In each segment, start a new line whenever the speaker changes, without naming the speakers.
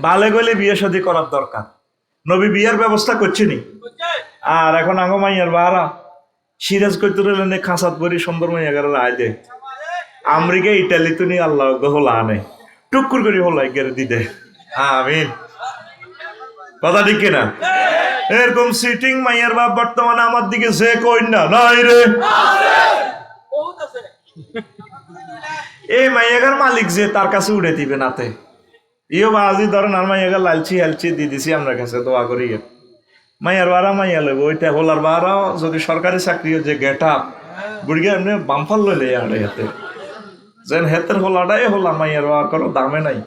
বালে গলে বিয়ে শাদী করার দরকার। নবী বিয়ের ব্যবস্থা করছিনি। আর এখন আঙ্গ মাইয়ার বাহারা সিরাজ করতে রইলেন খাঁচাত বরি সুন্দর মাইয়া গেল আয় দে আমেরিকা ইটালি তো নি আল্লাহ হলা আনে টুকুর করে হলাই গেলে দিদে। আমিন। কথা ঠিক কিনা? এরকম সিটিং মাইয়ার বাপ বর্তমানে আমার দিকে যে কই না নাই রে, এই মাইয়াগার মালিক যে তার কাছে উড়ে দিবে নাতে ইও বাজি ধরেন আর মাইয়াগার লালচি হেলচি দিয়ে দিছি আমরা কাছে দোয়া করি মাইয়ার বারা মাইয়া লইব ওইটা হোলার বারাও যদি সরকারি চাকরি যে গেট আপ বুড়িয়ে এমনি বামফাল লইলে আড়ে হাতে যেন হেতের হোলাটাই হোলা মাইয়ার বাবার কোনো দামে নাই।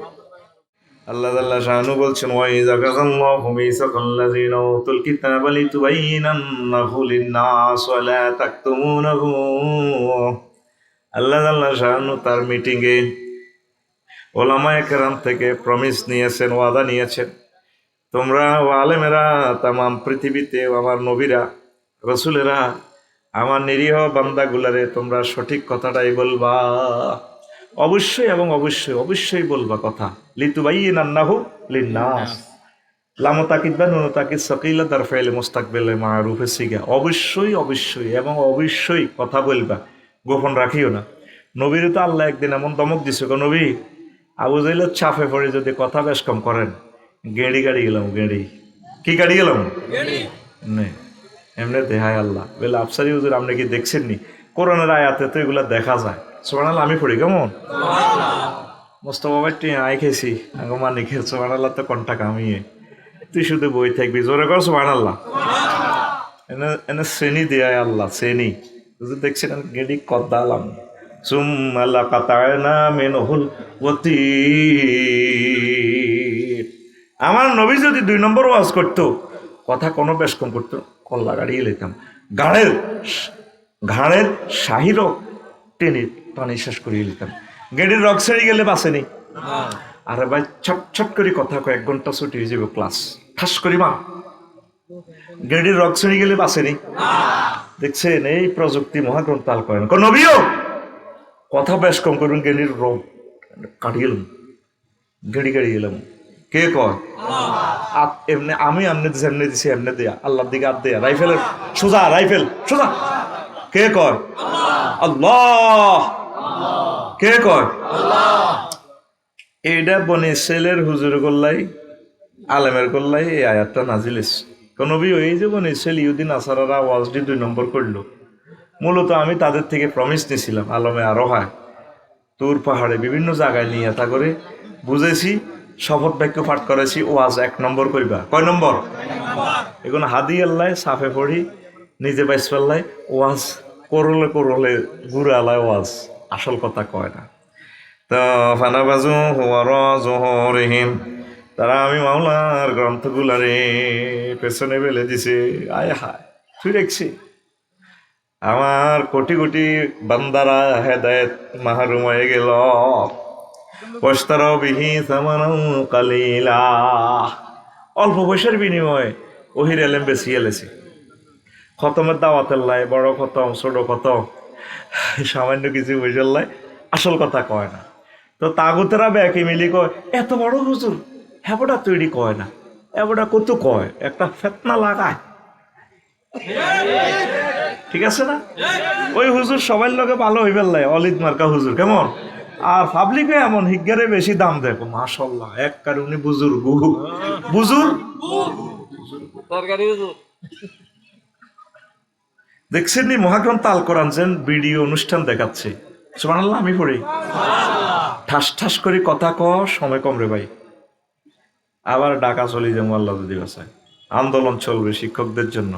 আল্লাহ তাআলা শানু বলছেন ওয়া ইযা কাযাল্লাহু মিসাকাল্লাযিনা উতুল কিতাবা লিতুবাইয়িনান্নাহু লিন-নাস ওয়া লা তাকতুমুনাহু। আল্লাহ তাআলা শানু তার মিটিং এ ওলামায়ে কেরাম থেকে প্রমিস নিয়েছেন, ওয়াদা নিয়েছেন, তোমরা ও আলেমেরা তামাম পৃথিবীতে আমার নবীরা রাসূলেরা আমার নিরীহ বান্দাগুলারে তোমরা সঠিক কথাটাই বলবা, অবশ্যই এবং অবশ্যই অবশ্যই বলবা কথা। লিতুবাইয়িনান্নাহু লিন-নাস লাম তাকিদ বা নুন তাকিদ সাকিলা দার ফাইল মুস্তাকবিল মারুফে সিগা, অবশ্যই অবশ্যই এবং অবশ্যই কথা বলবা, গোপন রাখিও না। নবীর তো আল্লাহ একদিন এমন দমক দিছে গো নবী, আবু জাহেলের চাপে পড়ে যদি কথা বেশ কম করেন গেড়ি গাড়ি গেলাম, গেড়ি কি গাড়ি গেলাম নে এমনি দেহায় আল্লাহ বলে আফসারি হুজুর আপনি কি দেখছেন নি কোরআনের আয়াতে তো এগুলা দেখা যায়। সুবহানাল্লাহ আমি পড়ি কেমন মোস্তফা ভাই টিয়া আই খেয়েছি আগে মানে খেয়ে সুবহানাল্লাহ তো কন্টা কামিয়ে তুই শুধু বই থাকবি জোরে কর সুবহানাল্লাহ। এনে এনে শ্রেণী দেয় আল্লাহ শ্রেণী হুজুর দেখছেন গেড়ি কদ্দালাম সুম্মা লাকাতানা মিনহুল ওয়াতির। আমার নবী যদি 2 নম্বর ওয়াজ করতো কথা কোনো বেশ কম করতো কল্লা গাড়িয়ে লেতাম ঘাড়ের শাহিরও টেনে পানি শেষ করিয়ে নিতাম। গেড়ির রক ছেড়ে গেলে বাসেনি। আরে ভাই ছট ছট করে কথা কয়েক ঘন্টা ছুটি হয়ে যাবে ক্লাস ঠাস করি মা গেড়ির রক ছেড়ে গেলে বাসেনি। দেখছেন এই প্রযুক্তি মহাগ্রন্থ তাল করেন নবীও কথা বেশ কম করবেন গেড়ির রক কাটিয়ে এলাম গেড়ি গাড়ি এলাম কে কয় এমনি আমি এমনি দিছি এমনি দিছি এমনি দেয়া আল্লাহর দিকে হাত দেয়া রাইফেলের সোজা রাইফেল সোজা কে কয় আল্লাহ কে কয় এইটা বনি ইসরাইলের হুজুর গোল্লাই আলেমের গোল্লাই এই আয়াতটা নাজিলিস নবী এই যে বনি ইসরাইল ইহুদিন আসারারা ওয়াজডি 2 নম্বর করলো মূলত আমি তাদের থেকে প্রমিস নিয়েছিলাম আলমে আরো হয় তুর পাহাড়ে বিভিন্ন জায়গায় নিয়ে তা করে বুঝেছি শপথ বাক্য পাঠ করেছি ওয়াজ 1 নম্বর করিবা কয় নম্বর এখন হাদি আল্লাহ সাফে পড়ি নিজে বাইস পাল্লাই ওয়াজ করলে করলে গুড়ে আলায় ওয়াজ আসল কথা কয় না। তো ফানাবাজু হুয়ার জোহরিহিম তারা আমি মাওলার গ্রন্থগুলারে পেছনে ফেলে দিছে। আয় হায় তুই দেখছি আমার কোটি কোটি বান্দারা হেদায়েত মাহরুম হয়ে গেল। ওয়াশতারাবিহি সামানাও কালিলা অল্প পয়সার বিনিময়ে ওহির এলেম বেশি এলেছে। খতমের দাওয়াতের লাই বড় খতম ছোট খতম সামান্য কিছু পয়সার লাই আসল কথা কয় না। তো তাগুতেরা ব্যাকে মিলি কয় এত বড় হুজুর হ্যাবোটা তৈরি কয় না এবোটা কত কয় একটা ফেতনা লাগায় ঠিক আছে না। ওই হুজুর সবাই লোকে ভালো হইবে লাই অলিদ মার্কা হুজুর কেমন আর পাবলিকে এমন হিজ্ঞারে বেশি দাম দেখো মাশাআল্লাহ এক কার উনি বুজুর্গ বুজুর দেখছেন নি মহাগ্রন্থ আল কোরআন যেন ভিডিও অনুষ্ঠান দেখাচ্ছে সুবহানাল্লাহ আমি পড়ি ঠাস ঠাস করে কথা ক সময় কম রে ভাই আবার ডাকা চলে যাবো আল্লাহ যদি বাসায় আন্দোলন চলবে শিক্ষকদের জন্য।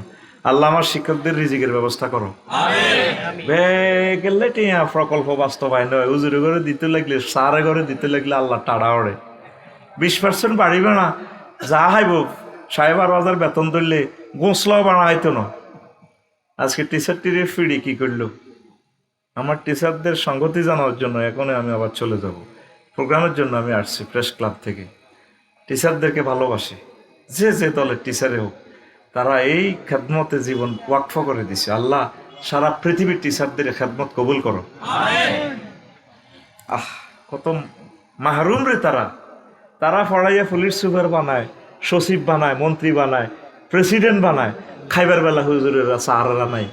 আল্লাহ আমার শিক্ষকদের রিজিকের ব্যবস্থা করো গেলে টিয়া প্রকল্প বাস্তবায়ন হয় উজুরে ঘরে দিতে লাগলে সারে ঘরে দিতে লাগলে আল্লাহ টাড়া ওড়ে 20% বাড়িবে না যা হাইব 12,500 বেতন ধরলে গোসলাও বাড়া হইতো না। আজকে টিচারটির ফিডি কি করলো আমার টিচারদের সংগতি জানার জন্য এখনই আমি আবার চলে যাব প্রোগ্রামের জন্য আমি আসছি প্রেস ক্লাব থেকে। টিচারদেরকে ভালোবাসি যে যে দলের টিচারে হোক তারা এই খেদমতে জীবন ওয়াকফ করে দিছে। আল্লাহ সারা পৃথিবীর টিচারদের খেদমত কবুল করো। কত মাহরুম রে তারা তারা পড়াইয়া পুলিশ সুপার বানায়, সচিব বানায়, মন্ত্রী বানায়, প্রেসিডেন্ট বানায়। খাইবার বেলা হুজুরেরা সাহারা নাই,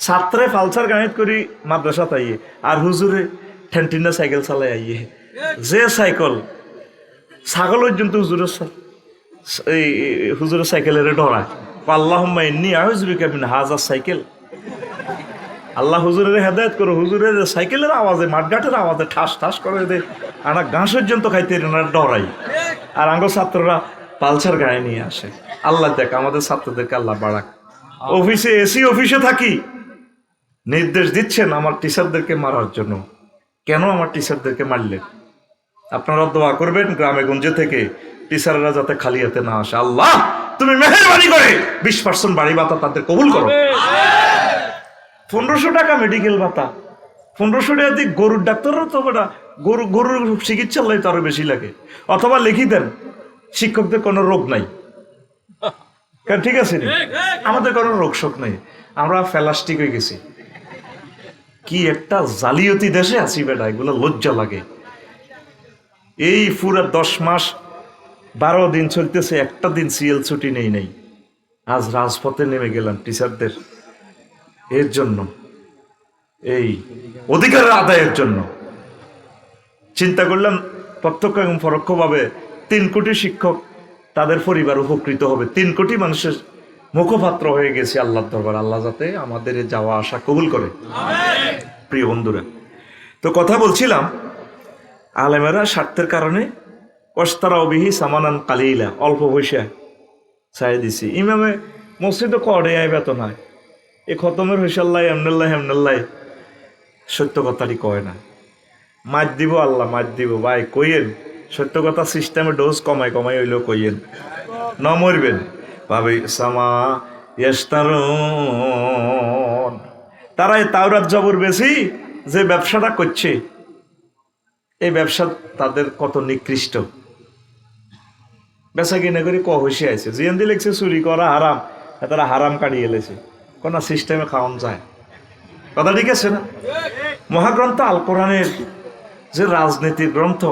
ছাত্রে পালসার গাড়িত করি মাদ্রাসা তাইয়ে, আর হুজুরে ঠেন্টিনা সাইকেল চালাই আইয়ে। যে সাইকেল ছাগল পর্যন্ত এই হুজুরের সাইকেলের ডরায়। আল্লাহুম্মা ইন্নী আউযুবিকা মিন হাযা সাইকেল। আল্লাহ হুজুরের হেদায়েত করো। হুজুরের সাইকেলের আওয়াজে, মাঠঘাটের আওয়াজে ঠাস ঠাস করে দে, আনা ঘাস পর্যন্ত খাইতে ডরাই। আর আঙ্গ ছাত্ররা পালসার গায়ে নিয়ে আসে। আল্লাহ দেখ আমাদের ছাত্রদেরকে আল্লাহ বাড়াক। অফিসে এসি অফিসে থাকি, নির্দেশ দিচ্ছেন আমার টিচারদেরকে মারার জন্য। কেন আমার টিচারদেরকে মারলেন? আপনারা দোয়া করবেন গ্রামে গঞ্জে থেকে টিচাররা যাতে খালি হাতে না আসে। আল্লাহ তুমি মেহেরবানি করে 20% বাড়ি ভাতা তাদের কবুল করো। 1500 টাকা মেডিকেল ভাতা, 1500 টাকা দিয়ে গরুর ডাক্তারও তো বেটা গরুর চিকিৎসার লাই তো আরো বেশি লাগে। অথবা লিখি দেন শিক্ষকদের কোনো রোগ নাই, ঠিক আছে, আমাদের কোনো রোগ শোক নেই, আমরা ফেলাস্টিক হয়ে গেছি। কি একটা জালিয়াতি দেশে আছি বেটা, এগুলো লজ্জা লাগে। এই পুরা 10 মাস 12 দিন চলতেছে, একটা দিন সিএল ছুটি নেই। আজ রাজপথে নেমে গেলাম টিচারদের এর জন্য, এই অধিকারের আদায়ের জন্য। চিন্তা করলাম প্রত্যক্ষ এবং পরোক্ষভাবে 3 কোটি শিক্ষক, তাদের পরিবার উপকৃত হবে। 3 কোটি মানুষের মুখপাত্র হয়ে গেছে আল্লাহর দরবার। আল্লাহ যাতে আমাদের যাওয়া আসা কবুল করে। প্রিয় বন্ধুরা, তো কথা বলছিলাম, আলেমেরা স্বার্থের কারণে অস্তারা অবিহি সামানান কালিলা, অল্প পয়সা চাই দিছি। ইমামে মসজিদে কড়ে আই বেতন হয়, এ খতমের হইসাল্লাই এমনাল্লাই সত্য কথাটি কয় না। মাছ দিব আল্লাহ, মাছ দিব ভাই কইয়েন, সত্য কথা সিস্টেমে ডোজ কমাই হইলেও কইয়েন, ন মরবেন ভাবে সামা ইস্তারুন। তারা এই তাওরাত জবর বেশি যে ব্যবসাটা করছে, এই ব্যবসা তাদের কত নিকৃষ্ট। বেচা কিনে করে হইসে আছে, জিয়ান্দি লেগছে চুরি করা হারাম, তারা হারাম কাটিয়ে এলেছে, কোন সিস্টেমে খাওয়ান যায়। কথা ঠিক আছে না? মহাগ্রন্থ আল কোরআনের যে রাজনীতির গ্রন্থ,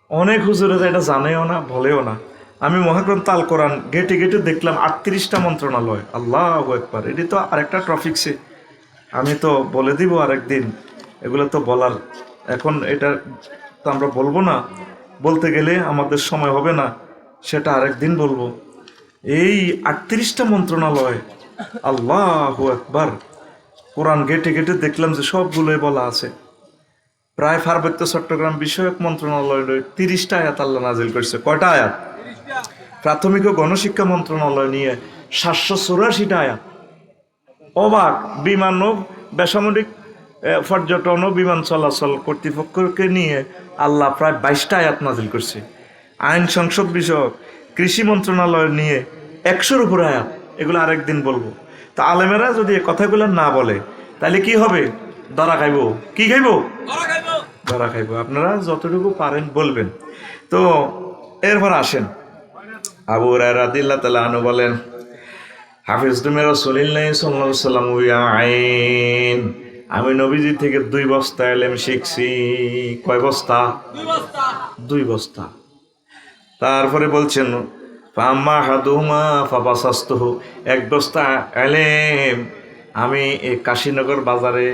অনেক হুজুরেরা এটা জানেও না, বলেও না। আমি মহাগ্রন্থ আল কোরআন গেটে গেটে দেখলাম 38টা মন্ত্রণালয়। আল্লাহু আকবার, এটি তো আরেকটা ট্রফিকসে, আমি তো বলে দিব আরেকদিন, এগুলো তো বলার এখন এটা তো আমরা বলবো না, বলতে গেলে আমাদের সময় হবে না, সেটা আরেকদিন বলবো। এই 38টা মন্ত্রণালয়, আল্লাহু আকবার, কোরআন গেটে গেটে দেখলাম যে সবগুলোই বলা আছে। প্রায় পার্বত্য চট্টগ্রাম বিষয়ক মন্ত্রণালয় 30টা আয়াত আল্লাহ নাজিল করছে। কয়টা আয়াত? প্রাথমিক ও গণশিক্ষা মন্ত্রণালয় নিয়ে 784টা আয়াত। অবাক, বিমান ও বেসামরিক পর্যটন ও বিমান চলাচল কর্তৃপক্ষকে নিয়ে আল্লাহ প্রায় 22টা আয়াত নাজিল করছে। আইন সংসদ বিষয়ক কৃষি মন্ত্রণালয় নিয়ে 100-র উপরে আয়াত। এগুলো আরেকদিন বলবো। তা আলেমেরা যদি এই কথাগুলো না বলে তাহলে কি হবে? ধরা খাইব। কি খাইব? ধরা খাইব। আপনারা যতটুকু পারেন বলবেন। তো এরপর আসেন, আবু হুরায়রা রাদিয়াল্লাহু তাআলা আনহু বলেন, হাফিজতু মির রাসূলিল্লাহি সাল্লাল্লাহু আলাইহি ওয়াসাল্লাম আইন, আমি নবীজি থেকে 2 বস্তা ইলম শিখছি। কয় বস্তা? 2 বস্তা। তারপরে বলছেন, ফাম্মা হাদুমা ফাবাসাস্তহু, 1 বস্তা ইলম আমি এই কাশীনগর বাজারে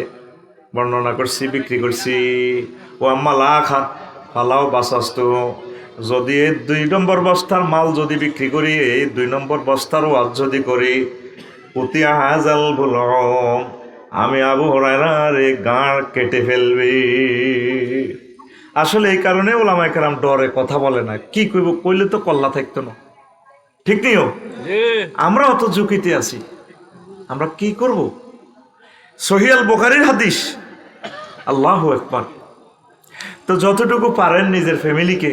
বর্ণনা করছি, বিক্রি করছি। ও আম্মা লাখা ফালাও বাসাস্তহু, যদি এই 2 নম্বর বস্তার মাল যদি বিক্রি করি, এই 2 নম্বর বস্তার ওয়াজ যদি করি, উতিয়া হাজাল বুলম, আমি আবু হুরায়রার এই গাঁড় কেটে ফেলবি। আসলে এই কারণে ওলামায়ে কেরাম ডরে কথা বলে না। কি কইব, কইলে তো কল্লা থাকতো না, ঠিক নিও। আমরা অত ঝুঁকিতে আছি, আমরা কি করব? সহিহ আল বুখারীর হাদিস, আল্লাহু আকবার। তো যতটুকু পারেন নিজের ফ্যামিলিকে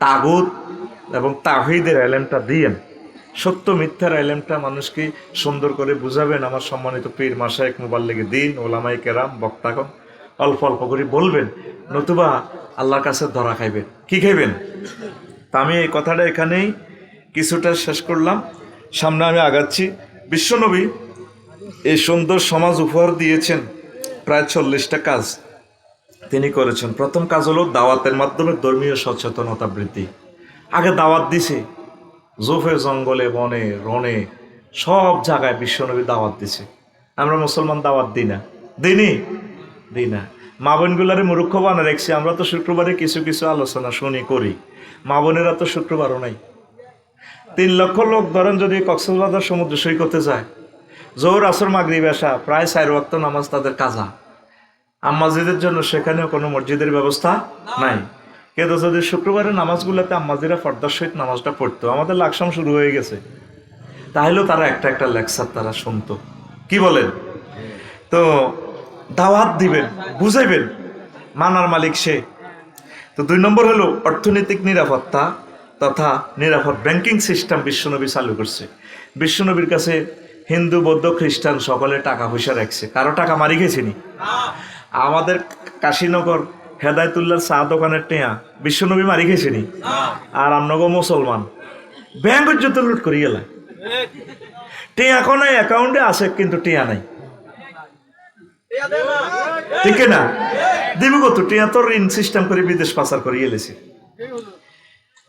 তাগুত এবং তাওহীদের ইলমটা দিয়েন, সত্য মিথ্যার ইলমটা মানুষকে সুন্দর করে বুঝাবেন। আমার সম্মানিত পীর মাশায়েখ মুবাল্লিগে দ্বীন ওলামায়ে কেরাম বক্তাগণ অল্প অল্প করে বলবেন, নতুবা আল্লাহর কাছে ধরা খাইবেন। কি খাইবেন? তা আমি এই কথাটা এখানেই কিছুটা শেষ করলাম, সামনে আমি আগাচ্ছি। বিশ্বনবী এই সুন্দর সমাজ উপহার দিয়েছেন প্রায় 40টা কাজ, তিনি করেছেন। প্রথম কাজ হলো দাওয়াতের মাধ্যমে ধর্মীয় সচেতনতা বৃদ্ধি। আগে দাওয়াত দিছে, জোফে জঙ্গলে বনে রনে সব জায়গায় বিশ্বনবী দাওয়াত দিছে। আমরা মুসলমান দাওয়াত দিই না, দিই না। মা বোনগুলারে মূর্খ বানা রেখছি। আমরা তো শুক্রবারে কিছু কিছু আলোচনা শুনি করি, মা বোনেরা তো শুক্রবারও নাই। 3 লক্ষ লোক ধরেন যদি কক্সবাজার সমুদ্র সৈকতে যায়, জোহর আসর মাগরিব এশা প্রায় 4 ওয়াক্ত নামাজ তাদের কাজা। আম্মাজিদের জন্য সেখানেও কোনো মসজিদের ব্যবস্থা নাই। কিন্তু যদি শুক্রবারের নামাজগুলোতে আম্মাজিরা পর্দার সহিত নামাজটা পড়তো, আমাদের লাকসাম শুরু হয়ে গেছে, তাহলেও তারা একটা একটা লেকচার তারা শুনতো। কি বলেন? তো দাওয়াত দিবেন, বুঝাইবেন, মানার মালিক সে। তো 2 নম্বর হলো অর্থনৈতিক নিরাপত্তা তথা নিরাপদ ব্যাংকিং সিস্টেম বিশ্বনবী চালু করছে। বিশ্বনবীর কাছে হিন্দু বৌদ্ধ খ্রিস্টান সকলে টাকা পয়সা রাখছে, কারো টাকা মারি গেছেনি। আমাদের কাশীনগর হেদায়তুল্লাহ চা দোকানের টেয়া বিশ্বনবী মারি গেছেনি। আর আমনগো মুসলমান ব্যাংক যত লুট করি গেল, টেয়া কোনো অ্যাকাউন্টে আছে কিন্তু টেয়া নাই, ঠিক না? দিব কত টেয়া? তোর ঋণ সিস্টেম করে বিদেশ পাচার করে গেলেছে।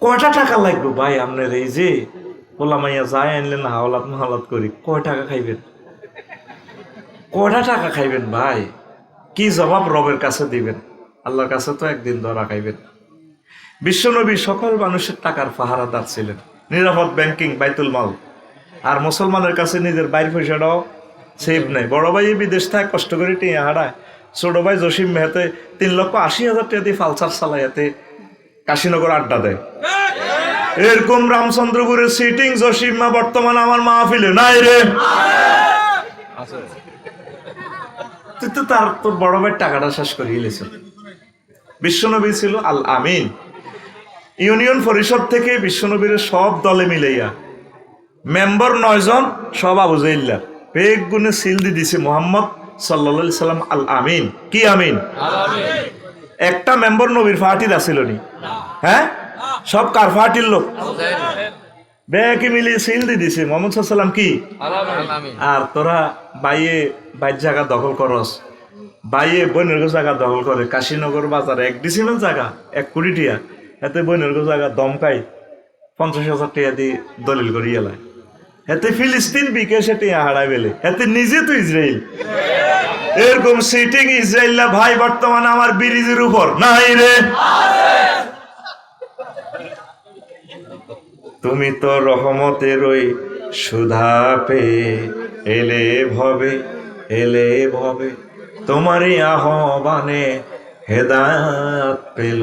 কয়টা টাকা লাগবে ভাই আপনার? এই যে পোলামাইয়া যায় আনলেন হাওলাত মাহালাত করি, কয় টাকা খাইবেন? কয়টা টাকা খাইবেন ভাই? কি জবাব রবের কাছে দিবেন? আল্লাহর কাছে তো একদিন ধরা খাইবেন। বিশ্বনবী সকল মানুষের টাকার পাহারাদার ছিলেন। নিরাপদ ব্যাংকিং, বাইতুল মাল। আর মুসলমানের কাছে নিজের বাইর পয়সাটাও সেভ নেই। বড় ভাই বিদেশ থাকে কষ্ট করে টিয়া হারায়, ছোট ভাই জসিম মেহাতে 3,80,000 টাকা দিয়ে ফালসার চালাইয়াতে কাশীনগর আড্ডা দেয়। এরকম রামচন্দ্রপুরের সিটিং জসিম মা বর্তমানে আমার মাহফিলে নাই রে। তুই তো তার তোর বড় ভাই টাকাটা শেষ করিয়ে গেছিল। বিশ্বনবী ছিল আল আমিন। ইউনিয়ন পরিষদ থেকে বিশ্বনবীর সব দলে মিলাইয়া মেম্বার 9 জন, সব আবু জাইল্লা পেক গুনে সিল দিয়ে দিছে মোহাম্মদ সাল্লাল্লাহু আলাইহি সাল্লাম আল আমিন। কি আমিন? একটা মেম্বার নবীর ফাটির আসিল নি? হ্যাঁ, সব কার ফাটির লোক? বেকে মিলিয়ে সিল দিয়ে দিছে মোহাম্মদ সাল্লাল্লাহু আলাইহি সাল্লাম কি? আর তোরা বাইয়ে বাইর জায়গা দখল করস, বাইয়ে বইনের জায়গা দখল করে। কাশীনগর বাজারে 1 ডিসিমেল জায়গা 1 কোটি টিয়া, এতে বইনের জায়গা দমকাই 50,000 টাকা দিয়ে দলিল করি এলায়। এতে ফিলিস্তিন বিকেশে টিয়া হারাই বেলে, এতে নিজে তো ইসরায়েল। এরকম সিটিং ইসরায়েল ভাই বর্তমানে আমার ব্রিজের উপর নাই রে। তুমি তো রহমতের ওই সুধা পেয়ে এলে ভবে তোমারই আহ্বানে হেদায়াত পেল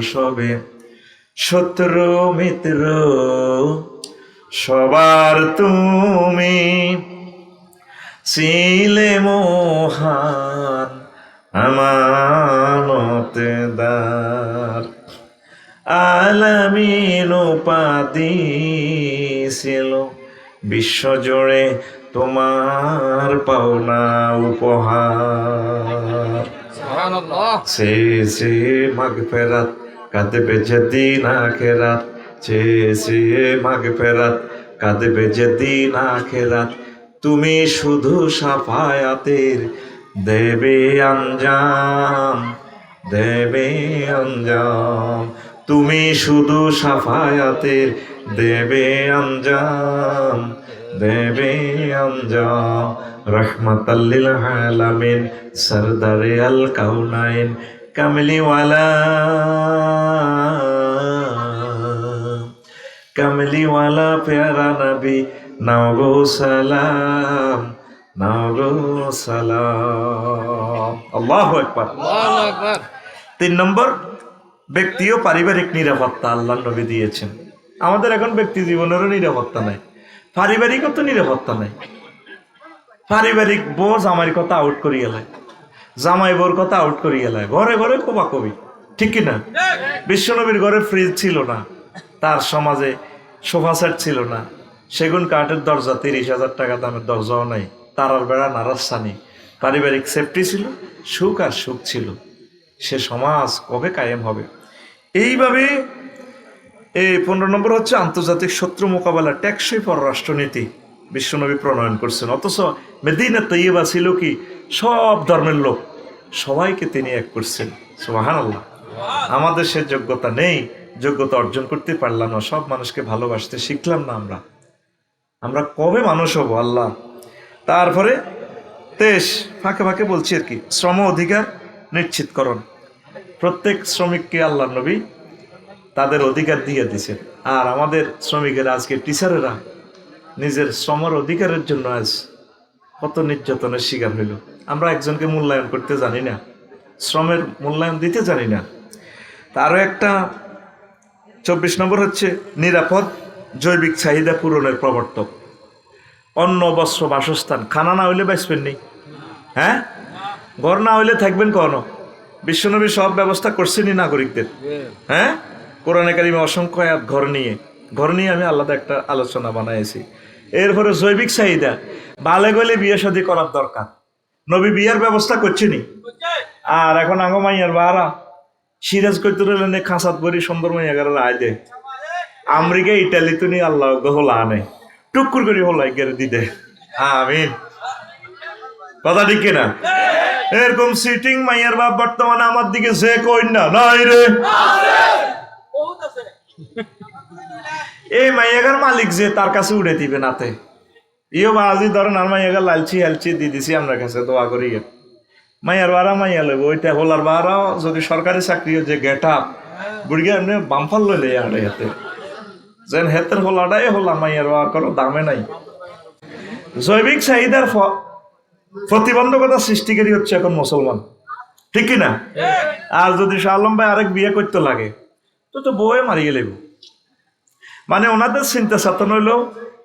সবে শত্রু মিত্র সবার তুমি ছিলে মহান আমানতদার। আলামিন উপাধি ছিল বিশ্বজুড়ে তোমার পাওনা উপহার। সে মাগফিরাত কাঁদবে যেদিন আখিরাত, সে মাগফিরাত কাঁদবে যেদিন আখিরাত। তুমি শুধু সাফায়াতের দেবে আঞ্জাম, তুমি শুধু সাফায়াতের দেবে আঞ্জাম। রহমাতাল লিল আলামিন সরদারে আল কাউনাইন কামলিওয়ালা প্যারা নবী নাও গো সালাম, আল্লাহু আকবার। 3 নম্বর ব্যক্তি ও পারিবারিক নিরাপত্তা আল্লাহ নবী দিয়েছেন। আমাদের এখন ব্যক্তি জীবনেরও নিরাপত্তা নাই, পারিবারিকও তো নিরাপত্তা নাই। পারিবারিক বউ জামাইয়ের কথা আউট করি এলায়, জামাই বোর কথা আউট করি এলায়, ঘরে ঘরে কোবাকবি, ঠিক কিনা? বিশ্বনবীর ঘরে ফ্রিজ ছিল না, তার সমাজে সোফা সেট ছিল না, সেগুন কাঠের দরজা 30,000 টাকা দামের দরজাও নাই, তারার বেড়া নারাস্তানি। পারিবারিক সেফটি ছিল, সুখ আর সুখ ছিল। সে সমাজ কবে কায়েম হবে? এইভাবে 15 নম্বর হচ্ছে আন্তর্জাতিক শত্রু মোকাবেলা, টেকসই পররাষ্ট্রনীতি। বিশ্বনবী প্রণয়ন করছেন। অথচ মদিনা তৈয়বা ছিল কি সব ধর্মের লোক, সবাইকে তিনি এক করছেন। সুবহানাল্লাহ। আমাদের সে যোগ্যতা নেই, যোগ্যতা অর্জন করতে পারলাম না, সব মানুষকে ভালোবাসতে শিখলাম না। আমরা কবে মানুষ হব আল্লাহ। তারপরে দেশ ফাঁকে ফাঁকে বলছি আর কি, শ্রম অধিকার নিশ্চিতকরণ। প্রত্যেক শ্রমিককে আল্লাহ নবী তাদের অধিকার দিয়ে দিছেন। আর আমাদের শ্রমিকেরা আজকে টিচারেরা নিজের শ্রমের অধিকারের জন্য আজ কত নির্যাতনের শিকার হইল। আমরা একজনকে মূল্যায়ন করতে জানি না, শ্রমের মূল্যায়ন দিতে জানি না। তারও একটা 24 নম্বর হচ্ছে নিরাপদ জৈবিক চাহিদা পূরণের প্রবর্তক। অন্ন, বস্ত্র, বাসস্থান, খানা না হইলে বাঁচবেন নি, হ্যাঁ, ঘর না হইলে থাকবেন কখনো। বিশ্বনবী সব ব্যবস্থা করছেনই নাগরিকদের, হ্যাঁ। কোরআনে কারিমে অসংখ্য আয়াত ঘর নিয়ে আমি আলাদা একটা আলোচনা বানাইছি। এরপরে জৈবিক চাহিদা, বালে গলে বিয়ে শাদী করার দরকার, নবী বিয়ের ব্যবস্থা করছেনি। আর এখন আগো মাইয়ার বাহারা সিরাজ করতে রইলেন খাঁচাত ভরি সুন্দর মাইয়া গেলে আয় দে আমেরিকা ইটালি তো নিয়ে আল্লাহ হলা আনে টুকুর করে হলাই গেড়ে দিদে। আমিন, কথা ঠিক কিনা? এরকম সিটিং মাইয়ার বাপ বর্তমানে আমার দিকে যে কই না নাই রে, এই মাইয়াগার মালিক যে তার কাছে উড়ে দিবে নাতে ইও বাজি ধরেন। আর মাইয়াগার লালচি হালচি দিয়ে দিছি আমরা কাছে দোয়া করি। মাইয়ার বারা মাইয়া লইব ওইটা হোলার বারাও যদি সরকারি চাকরি যে গেট আপ বুড়িয়া এমনি বামফাল লইলে আড়ে হাতে যেন হেতের হোলাটাই হোলা মাইয়ার বার কোনো দামে নাই। জৈবিক চাহিদার প্রতিবন্ধকতা সৃষ্টিকারী হচ্ছে এখন মুসলমান, ঠিক কিনা? আর যদি শাহ আলম ভাই আরেক বিয়ে করতে লাগে তো বউয়ে মারিয়ে লেব। মানে ওনাদের চিন্তা চেতন হইলো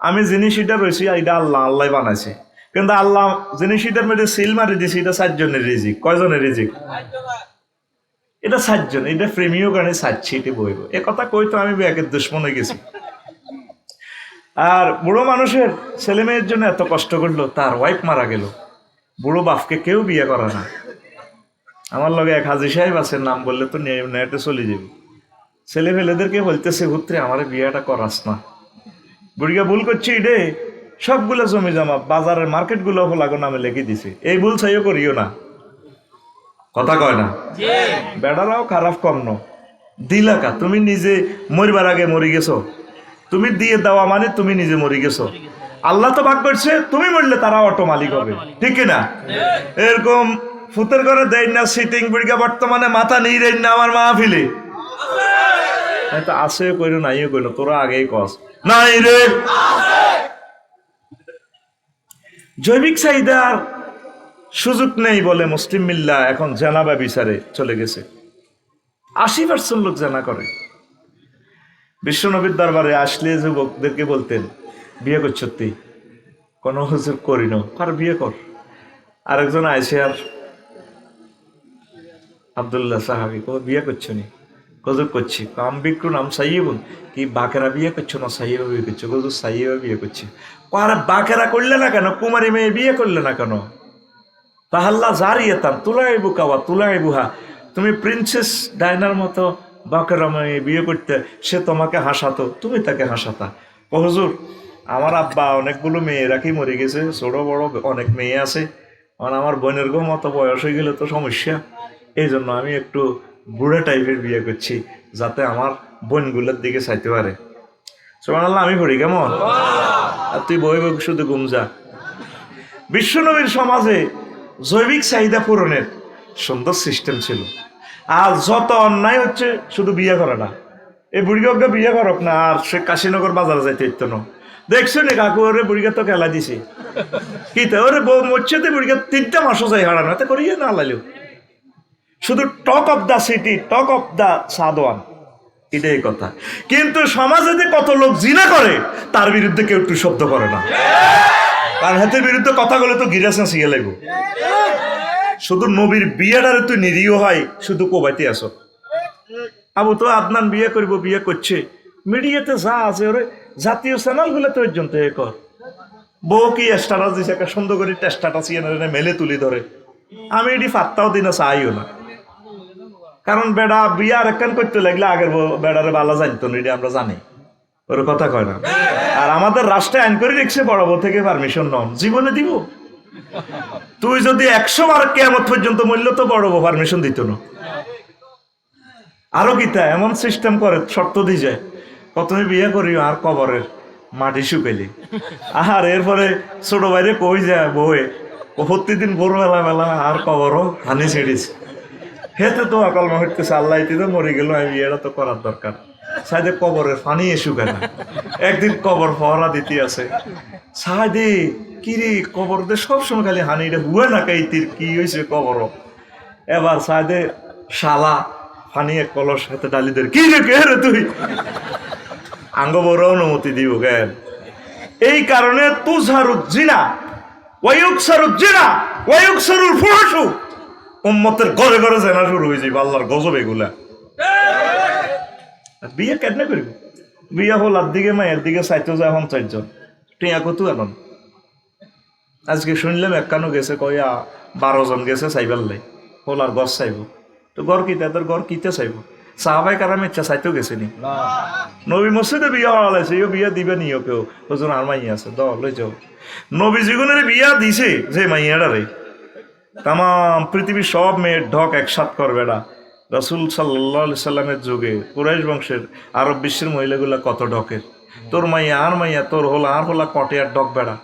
আমি জিনিস এটা রয়েছি এটা আল্লাহ আল্লাহ বানাইছে, কিন্তু আল্লাহ জিনিস এটার মধ্যে সিল মারি দিছি এটা 4 জনের রিজিক। কয়জনের রিজিক? এটা 4 জন। এটা প্রেমীয় গানে 4টি বইব। এ কথা কই তো আমি ব্যাগের দুশ্মন হয়ে গেছি। আর বুড়ো মানুষের ছেলে মেয়ের জন্য এত কষ্ট করলো, তার ওয়াইফ মারা গেল, বুড়ো বাপকে কেউ বিয়ে করে না। আমার লগে এক হাজি সাহেব আছে, নাম বললে তো নেটে চলে যাবে। ছেলে ফেলেদেরকে বলতেছে হুত্রে আমার বিয়েটা করাস না। বুড়িয়া ভুল করছি রে, সবগুলো জমি জমা বাজারের মার্কেট গুলো লাগো নামে লিখে দিছে, এই ভুল চাইও করিও না। কথা কয় না? বেড়ারাও খারাপ কম ন দিলাকা, তুমি নিজে মরিবার আগে মরি গেছো, তুমি দিয়ে দেওয়া মানে তুমি নিজে মরি গেছো। আল্লাহ তো ভাগ করছে তুমি মরলে তারা অটো মালিক হবে, ঠিক কিনা? এরকম ফুতের ঘরে দেয় না সিটিং বুড়িয়া বর্তমানে মাথা নিয়ে দেয় না আমার মাহফিলে তো আছে কইলো নাইও কইলো, তোরা আগেই কস নাই রে। জৈবিক চাহিদার সুযোগ নেই বলে মুসলিম মিল্লা এখন জানাবা বিচারে চলে গেছে। 80% লোক জানা করে। বিশ্বনবীর দরবারে আসলে যুবকদেরকে বলতেন বিয়ে করছো তুই? কোনো হুজুর করি না, আর বিয়ে কর। আরেকজন আইসে আর আব্দুল্লাহ সাহাবি কো বিয়ে করছো নি? হুজুর করছি। কাম বিক্রু নাম সাইবুন কি বাকেরা বিয়ে করছো না সাইবা বিয়ে করছো? হুজুর সাইবা বিয়ে করছে। আর বাকেরা করলে না কেন? কুমারী মেয়ে বিয়ে করলে না কেন? তাহাল্লা জারিয়াতান তুলাই বুকাওয়া তুলাই বুহা, তুমি প্রিন্সেস ডায়নার মতো বাকেরা মেয়ে বিয়ে করতে, সে তোমাকে হাসাতো, তুমি তাকে হাসাতা। ও হুজুর আমার আব্বা অনেকগুলো মেয়ে রাখি মরে গেছে, ছোট বড় অনেক মেয়ে আছে, আমার বোনের গো মতো বয়স হয়ে গেলে তো সমস্যা, এই জন্য আমি একটু বুড়ো টাইপের বিয়ে করছি যাতে আমার বোনগুলোর দিকে চাইতে পারে। সুবহানাল্লাহ, আমি পড়ি কেমন? আর তুই বই বই শুধু গুমজা। বিশ্বনবীর সমাজে জৈবিক চাহিদা পূরণের সুন্দর সিস্টেম ছিল। আর যত অন্যায় হচ্ছে শুধু বিয়ে করা না, এই বুড়িকে বিয়ে করক না আর সে কাশীনগর বাজারে যাইতে ইত্য না। দেখছো নি কাকু ওরে বুড়িকে তো খেলা দিছে কি তো ওরে বউ মরছে তো বুড়িকে 3টা মাসও যাই হারানো, এতে করিয়ে না লাইলেও শুধু talk of the city, talk of the সাদওয়ান, এটাই কথা। কিন্তু সমাজে যে কত লোক জিনা করে তার বিরুদ্ধে কেউ একটু শব্দ করে না, তার হাতের বিরুদ্ধে কথা বলে তো গিরাস নাচিয়ে লাগবো। শুধু নবীর বিয়েটারে তুই নিরীহ হয় শুধু কোবাইতে আসো। আবু তো আদনান বিয়ে করব, বিয়ে করছে, মিডিয়াতে যা আছে ওরে জাতীয় চ্যানেল গুলো তো পর্যন্ত এ কর। বউ কি স্ট্যাটাস দিছে, একটা সুন্দর করে স্ট্যাটাস মেলে তুলি ধরে, আমি এটি ফাত্তাও দিনা চাইও না। কারণ বেড়া বিয়ে আর একখান করতে লাগলে আগের বেড়ারে বালা জানতো না, এটি আমরা জানি। ওর কথা কয় না। আর আমাদের রাষ্ট্রে আইন করে রেখেছে বড় বউ থেকে পারমিশন নন, জীবনে দিব? তুই যদি 100 বার কিয়ামত পর্যন্ত মূল্য তো বড় বউ পারমিশন দিত না। আরো কিতা এমন সিস্টেম করে, শর্ত দিয়ে যায়, প্রথমে বিয়ে করিও আর কবরের মাটি শুকাইলি। আর এরপরে ছোট বাইরে কই যায় বউয়ে, প্রতিদিন ভোরবেলা বেলা আর কবরও হানি ছেড়েছে। হেতে তো অকাল মহিতেছে, আল্লাহ ইতি তো মরে গেল, আমি বিয়েটা তো করার দরকার। সাইদে কবরের পানি শুকায় না, একদিন কবর ফহরা দিতে আছে। সাইদে কিরে কবর দে সবসময় খালি হানিটা হুয়ে না কাইতির কি হয়েছে কবর। এবার সাইদে শালা পানি এক কলস হাতে ডালি দের, কি রে কে রে তুই? আঙ্গ বড় অনুমতি দিব কেন? এই কারণে তুজারুজ্জিনা ওয়ায়ুকসারুজ্জিনা ওয়ায়ুকসারুল ফুহশু, উম্মতের ঘরে ঘরে জেনা শুরু হয়ে যাবে। আল্লাহর গজব এগুলা। বিয়ে কেন করবি? বিয়ে হল আর দিকে মায়ের দিকে চাইতে যায় এখন 4 জন, টিয়া কত এখন। আজকে শুনলাম একানো গেছে কয়া 12 জন গেছে চাইবার লাই, হল আর গছ চাইব। তো গড় কিতা তোর গড় কিতে চাইব? সাহাবাই কারাম ইচ্ছা চাইতেও গেছে নি। নবী মসজিদে বিয়া হলাইছে, ইও বিয়া দিবে নি কেউ, ওজন আর মাইয়া আছে দ লই যাও। নবী জীবনের বিয়া দিছে যে মাইয়াডারে, তাম পৃথিবীর সব মেয়ের ঢক একসাথ করবে না। রাসূল সাল্লাল্লাহু আলাইহি সাল্লামের যুগে কুরাইশ বংশের আরব বিশ্বের মহিলাগুলা কত ঢকের। তোর মাইয়া আর মাইয়া, তোর হলা আর হলা কটে আর ঢক বেড়া।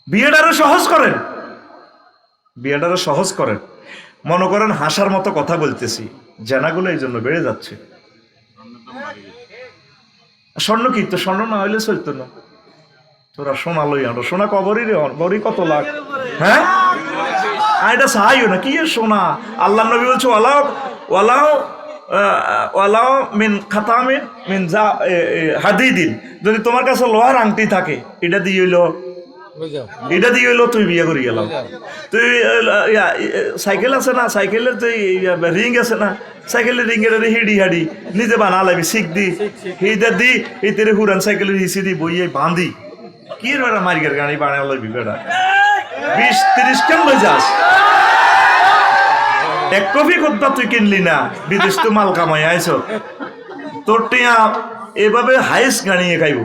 বিয়েটারে সহজ করেন, বিয়েটারে সহজ করেন। মনে করেন হাসার মতো কথা বলতেছি, জানাগুলো এই জন্য বেড়ে যাচ্ছে। স্বর্ণ কি তো স্বর্ণ না হইলে চলতো না। তোরা সোনা লই আনো, সোনা কবরই রে, বড়ি কত লাখ। হ্যাঁ এটা সাহায্য না কি সোনা। আল্লাহ নবী বলছে ওয়ালাও ওয়ালাও ওয়ালাও মিন খাতামিন মিন যা হাদিদিন, যদি তোমার কাছে লোহার আংটি থাকে এটা দিয়ে হইলো, এটা দিয়ে হইলো তুই বিয়ে করি গেলাম। তুই সাইকেল আছে না, সাইকেলের যে রিং আছে না, সাইকেলের রিং এর হিডি হাডি নিজে বানা লাগবি, শিখ দি হিদা দি এতে হুরান সাইকেলের হিসি দি বইয়ে বাঁধি। কি বেড়া মার্কের গাড়ি বানা লাগবি বেড়া, 20-30 কেন লই যাস? এক কপি কোথা তুই কিনলি না, বিদেশ তো মাল কামাই আইছ। তোর টিয়া এভাবে হাইস গাড়িয়ে খাইব,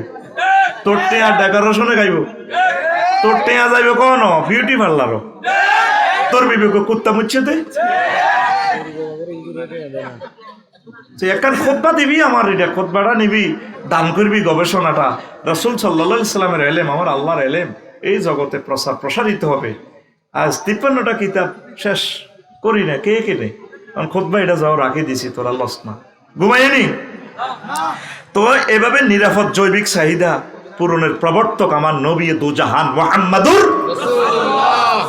তোর টিয়া ডেকোরেশনে খাইব, তোর টিয়া যাইবে কোন বিউটি পার্লারও, তোর বিবেক কুত্তা মুচ্ছে দে। একখান খোদবা দিবি, আমার এটা খোদবাটা নিবি, দান করবি গবেষণাটা। রাসূল সাল্লাল্লাহু আলাইহি সাল্লামের এলেম, আমার আল্লাহর এলেম এই জগতে প্রসারিত হবে। আজ 53টা কিতাব শেষ করি না, কে কেনে? কারণ খোদবা এটা যাও রাখি দিছি, তোরা লস না ঘুমাইনি। তো এভাবে নিরাপদ জৈবিক চাহিদা পূরণের প্রবর্তক আমার নবী দুজাহান মুহাম্মাদুর রাসূলুল্লাহ।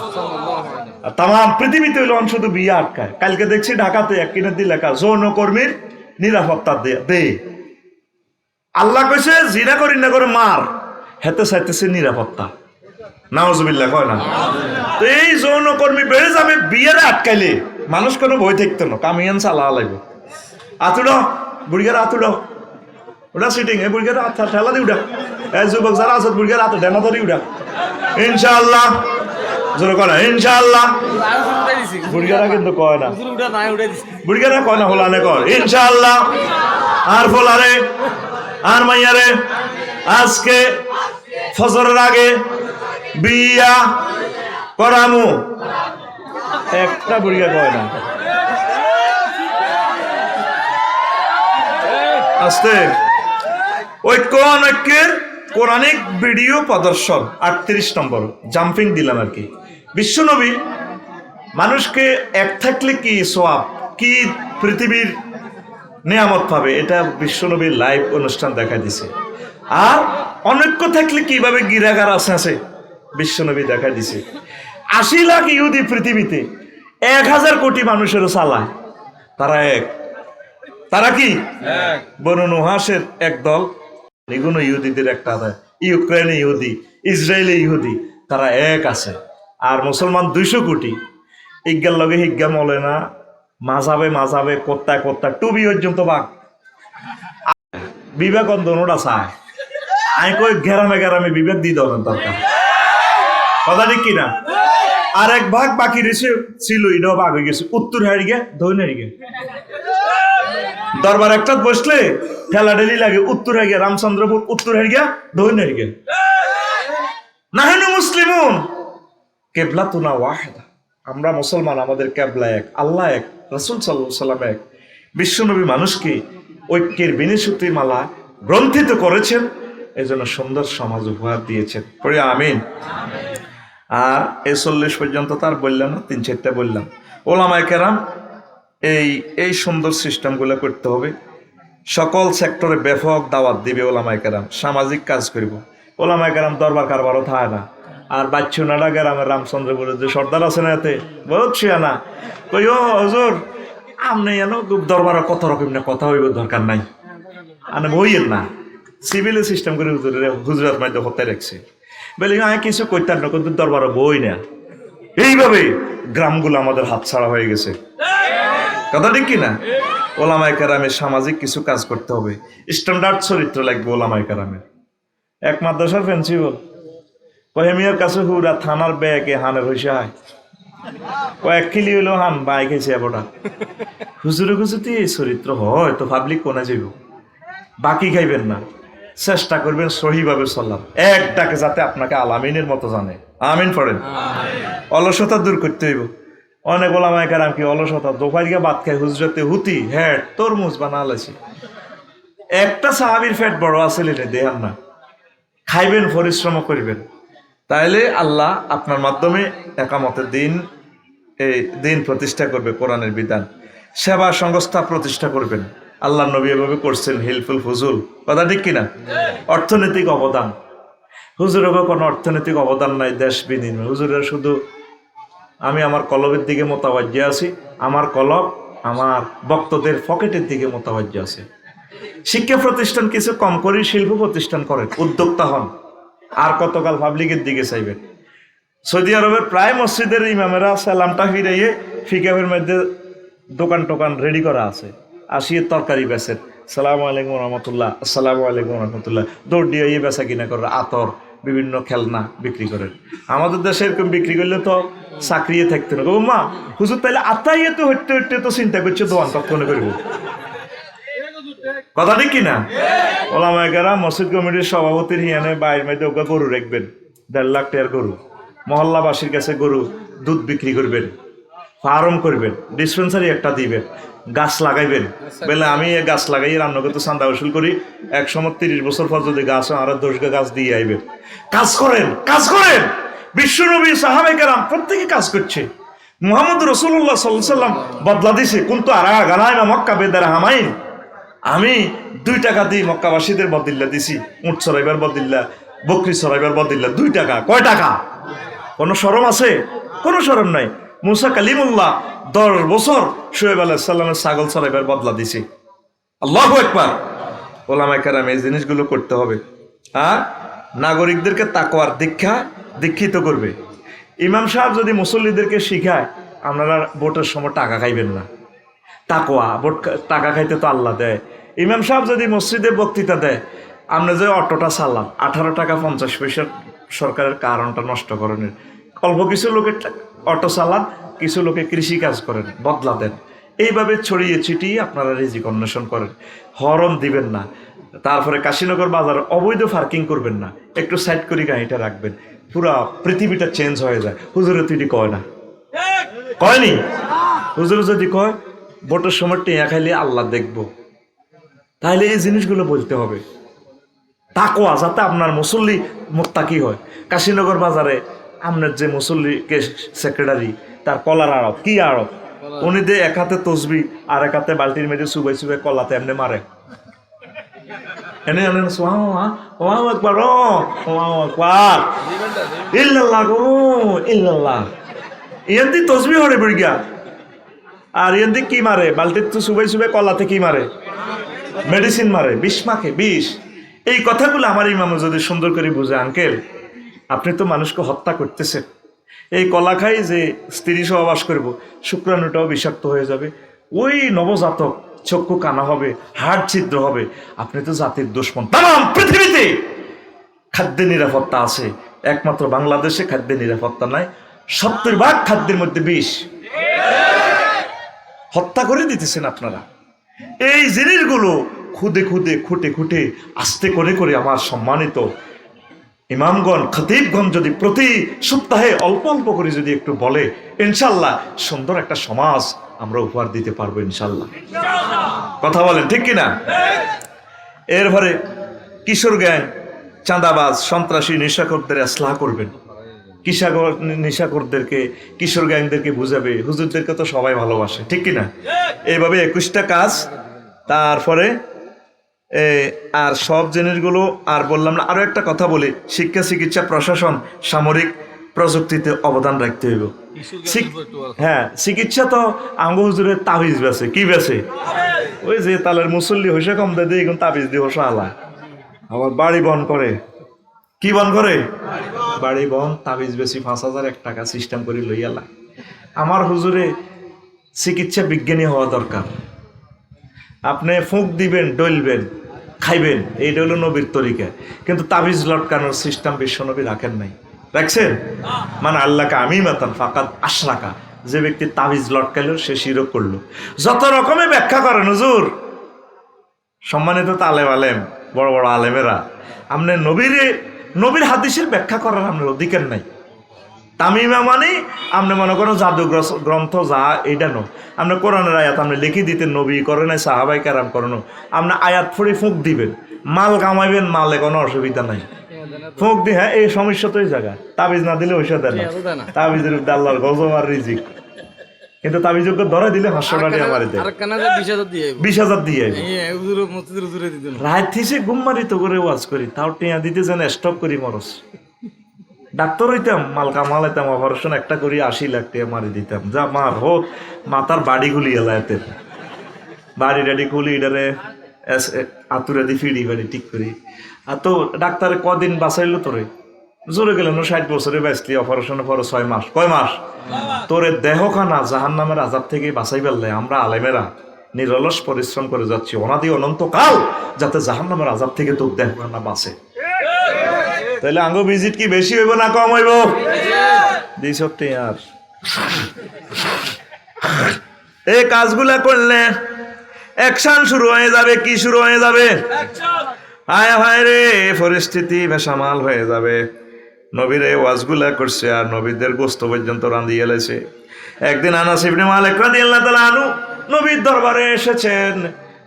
তাম পৃথিবীতে হইল শুধু বিয়ে আটকায়। কালকে দেখছি ঢাকাতে এক কিনে দিয়ে লেখা যৌনকর্মীর নিরাপত্তা দে। আল্লাহ কইছে জিনা করি না করে মার, হেতে চাইতেছে নিরাপত্তা। নাউজুবিল্লাহ কয় না? তো এই যৌনকর্মী বেড়ে যাবে বিয়ের আটকাইলে, মানুষ কোনো বই থাকতো না, কামিয়ান চালা লাগবে। আতুড়ো বুড়িগার আতুড়ো, ওটা সিটিং এ বুড়িগার ঠেলা দি উঠা, এই যুবক যারা আছে বুড়িগার হাতে ডেমা ধরি উঠা। ইনশাআল্লাহ জোরে কয় না ইনশাআল্লাহ। বুড়িগারা কিন্তু কয় না, বুড়িগারা কয় না, হলানে কয় ইনশাআল্লাহ। আর ফলারে আর মাইয়ারে আজকে ফজরের আগে বিয়া করামু, একটা বুড়িগা কয় না। আস্তে ঐক্য অনৈক্যের কোরআনিক ভিডিও প্রদর্শন 38 নম্বর জাম্পিং দিলাম আর কি। বিশ্বনবী মানুষকে এক থাকলে কি সোয়াব, কি পৃথিবীর নিয়ামত পাবে, এটা বিশ্বনবীর লাইভ অনুষ্ঠান দেখা দিছে। আর অনৈক্য থাকলে কিভাবে গিরাগার আছে বিশ্বনবী দেখা দিছে। 80 লাখ ইহুদি পৃথিবীতে 1000 কোটি মানুষেরও চালায়, তারা এক। তারা কি বনু নুহাসের এক দল, এগুলো ইহুদিদের একটা আদায়, ইউক্রেনে ইহুদি, ইসরায়েলে ইহুদি, তারা এক আছে। আর মুসলমান 200 কোটি। ইজ্ঞার লগে হিজ্ঞা মলে না, মাঝাবে মাঝাবে কোত্তায় কোত্তায় টুবি পর্যন্ত বাঘ বিবেক অন্ধনোটা চায়। আমি কই ঘেরামে ঘেরামে বিবেক দিয়ে দেবেন দরকার, কথা ঠিক কিনা? আর এক ভাগ বাকি রয়েছে ছিল, এটাও ভাগ হয়ে গেছে, উত্তর হারিয়ে গে দক্ষিণ হারিয়ে গে। দরবার একটা বসলে ঠেলাঠেলি লাগে, উত্তর হয়ে গিয়া রামচন্দ্রপুর, উত্তর হয়ে গিয়া দক্ষিণ হয়ে গিয়া। নাহনু মুসলিমুন কিবলাতুনা ওয়াহিদা, আমরা মুসলমান, আমাদের কিবলা এক, আল্লাহ এক, রাসূল সাল্লাল্লাহু আলাইহি ওয়াসাল্লাম এক। বিশ্বনবী মানুষকে ঐক্যের বিনিসূতি মালা গ্রন্থিত করেছেন, এজন্য সুন্দর সমাজ উপহার দিয়েছেন। পড়ি আমিন। আর এই 40 পর্যন্ত তার বললাম না, 3-4টা বললাম। ওলামায়ে কেরাম এই সুন্দর সিস্টেমগুলো করতে হবে। সকল সেক্টরে ব্যাপক দাওয়াত দিবে ওলামায়ে কেরাম, সামাজিক কাজ করব। ওলামায়ে কেরাম দরবার কারবারও থাকে না। আর বাচ্চুনাডা গ্রামের রামচন্দ্রপুরের যে সর্দার আছে না, এতে বলছি না, কই ও হুজুর আপনি জানো দরবার কত রকম না কথা হইব, দরকার নাই, মানে বইয়ের না, সিভিল সিস্টেম করে হুজুরাত মাইতে হতে রাখছে। বলি আমি কিছু করতাম না, কিন্তু দরবার বই না। এইভাবে গ্রামগুলো আমাদের হাতছাড়া হয়ে গেছে, কথা ঠিক কিনা? ওলামায়ে কেরামের সামাজিক কিছু কাজ করতে হবে, স্ট্যান্ডার্ড চরিত্র লাগবে ওলামায়ে কেরামের। এক মাদ্রাসার প্রিন্সিপাল কহেমিয়ার কাছে হুরা থানার ব্যাগে হানের হইসে হয়, কয়েক কিলি হইলো হান বাই খেয়েছে এবটা। হুজুরে খুঁজুতে এই চরিত্র হয় তো পাবলিক কোনে যাইব, বাকি খাইবেন না, চেষ্টা করবেন সহিভাবে চলার, এক ডাকে যাতে আপনাকে আলামিনের মতো জানে। আমিন পড়েন। অলসতা দূর করতে হইব। অনেক ওলামায়ে কেরাম কি অলসতা, দোকান গিয়ে ভাত খায়, হুজরাতে হুতি হ্যাঁ তরমুজ বানা লাইছি। একটা সাহাবীর পেট বড় আছে দেহান না, খাইবেন, পরিশ্রম করবেন, তাইলে আল্লাহ আপনার মাধ্যমে একামতের দিন প্রতিষ্ঠা করবে, কোরআনের বিধান, সেবা সংস্থা প্রতিষ্ঠা করবেন। আল্লাহ নবী এভাবে করছেন, হিলফুল ফুজুল, কথা ঠিক কিনা? অর্থনৈতিক অবদান, হুজুরের কোনো অর্থনৈতিক অবদান নাই দেশ বিনিময়। হুজুরের শুধু আমি আমার কলবের দিকে মোতাবাজ্য আছি, আমার কলব আমার ভক্তদের পকেটের দিকে মোতাবাজ্য আছে। শিক্ষা প্রতিষ্ঠান কিছু কম করে শিল্প প্রতিষ্ঠান করেন, উদ্যোক্তা হন, আর কতকাল পাবলিকের দিকে চাইবেন। সৌদি আরবের প্রায় মসজিদের ইমামেরা সালামটা ফিরাইয়ে ফিকাহের মধ্যে দোকান টোকান রেডি করা আছে, আসিয়ে তরকারি বেচেন, সালামু আলাইকুম রহমতুল্লাহ, আসসালামু আলাইকুম রহমতুল্লাহ, দৌড় দিয়ে বেচা কিনা করে, আতর বিভিন্ন খেলনা বিক্রি করেন। আমাদের দেশে এরকম বিক্রি করলে তো চাকরিয়ে থাকতে না, মা হুজুর তাইলে আত্মাইয়ে তো হইতে হইতে তো চিন্তা করছে দোয়ান তক্ষণে করবো, কথা ঠিক কিনা? ওলামায়ে কেরাম মসজিদ কমিটির সভাপতির হিয়ানে বাইরের মধ্যে ওকে গরু রাখবেন, 1.5 লাখ টাকার গরু, মহল্লাবাসীর কাছে গরু দুধ বিক্রি করবেন, ফার্ম করবেন, ডিসপেন্সারি একটা দিবেন, গাছ লাগাইবেন। বলে আমি গাছ লাগাই রান্না করতে চান্দা উসুল করি, 130 বছর পর যদি গাছ হয় আরো 10 গাছ দিয়ে আইবেন। কাজ করেন, কাজ করেন। বিশ্বনবী সাহাবায়ে কেরাম প্রত্যেকে কাজ করছে। মুহাম্মদ রাসূলুল্লাহ সাল্লাল্লাহু আলাইহি ওয়াসাল্লাম বদলা দিছে, কুনতু আরা গানাইমা মক্কা বেদার হামাইন, আমি 2 টাকা দিই মক্কাবাসীদের বদলা দিছি, উট চড়াইবার বদলা, বকরি চড়াইবার বদলা 2 টাকা। কয় টাকা? কোনো শরম আছে? কোনো শরম নাই। মুসা কালিমুল্লাহ 10 বছর শুয়েব আলাইহিস সালামের ছাগল চড়াইবার বদলা দিছি। আল্লাহু আকবার। ওলামায়ে কেরাম এই জিনিসগুলো করতে হবে। আর নাগরিকদেরকে তাকওয়ার দীক্ষিত করবে। ইমাম সাহেব যদি মুসল্লিদেরকে শিখায়, আপনারা ভোটের সময় টাকা খাইবেন না, তাকওয়া, ভোট টাকা খাইতে তো আল্লাহ দেয়। ইমাম সাহেব যদি মসজিদে বক্তৃতা দেয়, আপনি যে অটোটা চালান 18 টাকা 50 পয়সা সরকারের কারণটা নষ্ট করেন, অল্প কিছু লোকের অটো চালান, কিছু লোকে কৃষি কাজ করেন, বদলা দেন। এইভাবে ছড়িয়ে ছিটিয়ে আপনারা রিজিক অন্বেষণ করেন, হরণ দিবেন না। তারপরে কাশীনগর বাজার অবৈধ পার্কিং করবেন না, একটু সাইড করে গাড়িটা রাখবেন, পুরা পৃথিবীটা চেঞ্জ হয়ে যায়। হুজুরে তুই কয় না, কয়নি? হুজুরে যদি কয় ভোটের সময় টিয়া খাইলে আল্লাহ দেখবো, তাহলে এই জিনিসগুলো বলতে হবে। তাকওয়া, যাতে আপনার মুসল্লি মুত্তাকি হয়। কাশীনগর বাজারে আপনার যে মুসল্লি সেক্রেটারি, তার কলার আড়ত, কি আড়ত, উনি যে এক হাতে তসবি আর এক হাতে বালতির মেঝে চুবাই চুবাই কলাতে এমনি মারে, এনে আনেন আল্লাহু আকবার, আল্লাহু আকবার, ইল্লাল্লাহ গো ইল্লাল্লাহ, ইয়ান্তি তসবি হরে পড়ি গিয়া। আর ইয়ান্তি কি মারে, বালতির তো চুবাই চুবাই কলাতে কি মারে, মেডিসিন মারে, বিষ মাখে, বিষ। এই কথাগুলো আমার ইমাম যদি সুন্দর করে বুঝে, আঙ্কেল আপনি তো মানুষকে হত্যা করতেছেন, এই কলা খাই যে স্ত্রী সহবাস করবো, শুক্রাণুটাও বিষাক্ত হয়ে যাবে, ওই নবজাতক চক্ষু কানা হবে, হাড় ছিদ্র হবে, আপনি তো জাতির দুশমন। তাম পৃথিবীতে খাদ্য নিরাপত্তা আছে, একমাত্র বাংলাদেশে খাদ্য নিরাপত্তা নাই। 70% খাদ্যের মধ্যে বিষ, হত্যা করে দিতেছেন আপনারা। এই জিনিসগুলো খুদে খুদে খুঁটে খুঁটে আস্তে করে করে আমার সম্মানিত ইমামগণ খতিবগণ যদি প্রতি সপ্তাহে অল্প অল্প করে যদি একটু বলে, ইনশাল্লাহ সুন্দর একটা সমাজ আমরা উপহার দিতে পারবো ইনশাল্লাহ। কথা বলেন ঠিক কিনা? এরপরে কিশোর গ্যাং, চাঁদাবাজ, সন্ত্রাসী, নেশাখোরদের ইসলাহ করবেন। নেশাখোরদেরকে, কিশোর গ্যাংদেরকে বুঝাবে। হুজুরদেরকে তো সবাই ভালোবাসে, ঠিক কিনা? এইভাবে 21টা কাজ। তারপরে আর সব জিনিসগুলো আর বললাম না। আরো একটা কথা বলি, শিক্ষা, চিকিৎসা, প্রশাসন, সামরিক প্রযুক্তিতে অবদান রাখতে হইব। হ্যাঁ, চিকিৎসা তো আঙ্গ হুজুরের তাবিজ বেছে। কি বেছে? ওই যে তালের মুসল্লি হইসে কম দেয় এখন তাবিজ দিয়ে হোসা আলা আবার বাড়ি বন করে। কি বন করে? বাড়ি বন, তাবিজ বেশি 5,000 টাকা সিস্টেম করে লইয়ালা। আমার হুজুরে চিকিৎসা বিজ্ঞানী হওয়া দরকার। আপনি ফুঁক দিবেন, ডলবেন, খাইবেন, এইটা হলো নবীর তরিকা। কিন্তু তাবিজ লটকানোর সিস্টেম বিশ্বনবী রাখেন নাই। রাখছেন? মানে আল্লাহকে আমি মাতান ফাকাত আশরাকা, যে ব্যক্তি তাবিজ লটকাইলো সে শিরক করলো। যত রকমের ব্যাখ্যা করেন হুজুর, সম্মানিত তালেব আলেম, বড় বড় আলেমেরা, আপনি নবীর হাদিসের ব্যাখ্যা করার আপনার অধিকার নাই। তামিমা মানে আপনি মনে করেন জাদু গ্রন্থ যা, এইটা নো। আপনি কোরআনের আয়াত আপনি লিখে দিতেন, নবী করে নাই, সাহাবাই কেরাম করেন। আপনি আয়াত ফুড়ে ফুঁক দিবেন, মাল কামাইবেন, মালে কোনো অসুবিধা নাই। ফুঁক দিয়ে, হ্যাঁ, এই সমস্যা তো এই জায়গা। তাবিজ না দিলে ওইসব দেন না। তাবিজের আল্লাহর গজব আর রিজিক। কিন্তু তাবিজকে ধরে দিলে 500 টাকা মারি দেয়, 20,000 দিয়ে রাত থেকে ঘুম মারিত করে ওয়াজ করি, তাও টিয়া দিতে যেন স্টপ করি মরস। ডাক্তার হইতাম, মাল কামালাইতাম, অপারেশন একটা করি 80 লাখ টাকা মারি দিতাম। যা মার হোক, মাথার বাড়ি গুলি এলাইতে বাড়ি টাড়ি খুলি, এটারে আতুরে দি ফিডি বাড়ি ঠিক করি। আর তো ডাক্তারে কদিন বাঁচাইলো তোরে? জোরে গেলেন 60 বছরে বাঁচলি, অপারেশনের পর 6 মাস। কয় মাস? তোরে দেহখানা জাহান নামের আজাব থেকে বাঁচাই ফেললে আমরা আলেমেরা নিরলস পরিশ্রম করে যাচ্ছি অনাদি অনন্তকাল, যাতে জাহান নামের আজাব থেকে তোর দেহখানা বাঁচে। তাহলে আঙ্গ ভিজিট কি বেশি হইব না কম হইব? 200 আর এই কাজগুলা করলে অ্যাকশন শুরু হয়ে যাবে। কি শুরু হয়ে যাবে? হায় হায় রে, পরিস্থিতি বেসামাল হয়ে যাবে। নবীর এই ওয়াজগুলা করছে আর নবীদের গোস্ত পর্যন্ত রাঁধিয়ে এলেছে। একদিন আনাস ইবনে মালিক রাদিয়াল্লাহু তাআলা আনহু নবীর দরবারে এসেছেন।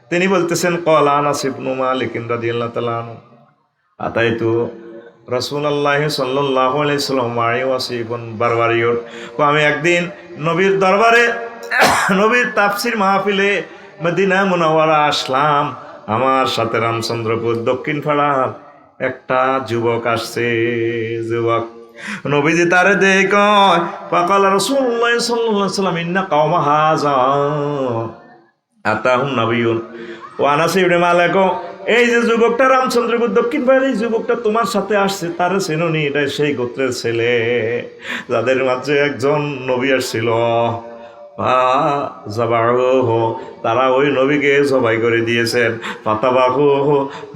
তিনি বলতেছেন, ক্বালা আনাস ইবনে মালিক রাদিয়াল্লাহু তাআলা আনহু আতাইতু রাসূলুল্লাহ সাল্লাল্লাহু আলাইহি ওয়াসাল্লাম ওয়াসিবুন বারবারিয়র। আমি একদিন নবীর দরবারে, নবীর তাফসীর মাহফিলে মদিনা মুনাওয়ারা আসলাম। আমার সাথে রামচন্দ্রপুর দক্ষিণ পাড়ার একটা যুবক আসছে। যুবক নবীজি তারে দেখ, ফাকাল রাসূলুল্লাহ সাল্লাল্লাহু আলাইহি ওয়াসাল্লাম ইন্না কওমা হাযা আতাহুম নাবিয়্যুন ওয়া আনাস ইবনে মালিক, এই যে যুবকটা রামচন্দ্রপুর দক্ষিণ পাড়ার এই যুবকটা তোমার সাথে আসছে, তারে চেনোনি? এটা সেই গোত্রের ছেলে যাদের মাঝে একজন নবী আসছিল। তারা ওই নবীকে জবাই করে দিয়েছেন। ফাতাবাহু,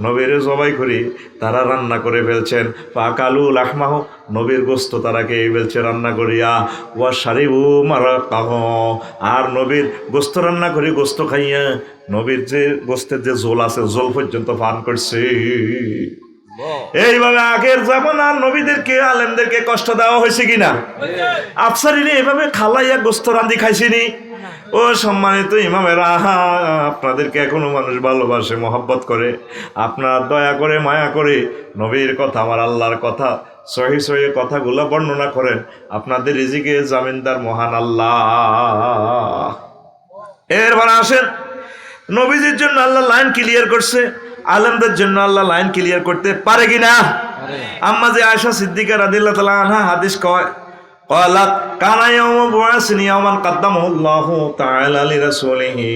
নবীর জবাই করে তারা রান্না করে ফেলছেন। ফাকালু লাহমাহু, নবীর গোস্ত তারা খেয়ে ফেলছে রান্না করিয়া। ওয়া শারিবু মারাকাহ, আর নবীর গোস্ত রান্না করে গোস্ত খাইয়া নবীর যে গোস্তের যে ঝোল আছে, ঝোল পর্যন্ত পান করছে। এইভাবে আগের জামানার নবীদেরকে, আলেমদেরকে কষ্ট দেওয়া হয়েছে কিনা? আফসারিনে এভাবে খালাইয়া গোস্ত রান্ধি খাইছিনি? ও সম্মানিত ইমামেরা, আপনাদেরকে এখনো মানুষ ভালোবাসে, মহব্বত করে। আপনার দয়া করে, মায়া করে নবীর কথা, আমার আল্লাহর কথা, সহি সহি কথাগুলো বর্ণনা করেন। আপনাদের রিজিকে জামিনদার মহান আল্লাহ। এরপর আসেন, নবীজির জন্য আল্লাহ লাইন ক্লিয়ার করছে, আলেমদের জন্য আল্লাহ লাইন ক্লিয়ার করতে পারে কিনা? আম্মা যে আয়েশা সিদ্দিকা রাদিয়াল্লাহু তাআলা আনহা হাদিস কয়, ক্বালাত কানা ইয়াউমু বুআসনি ইয়াওমান কাদ্দামাহুল্লাহু তাআলা লিরাসূলিহি।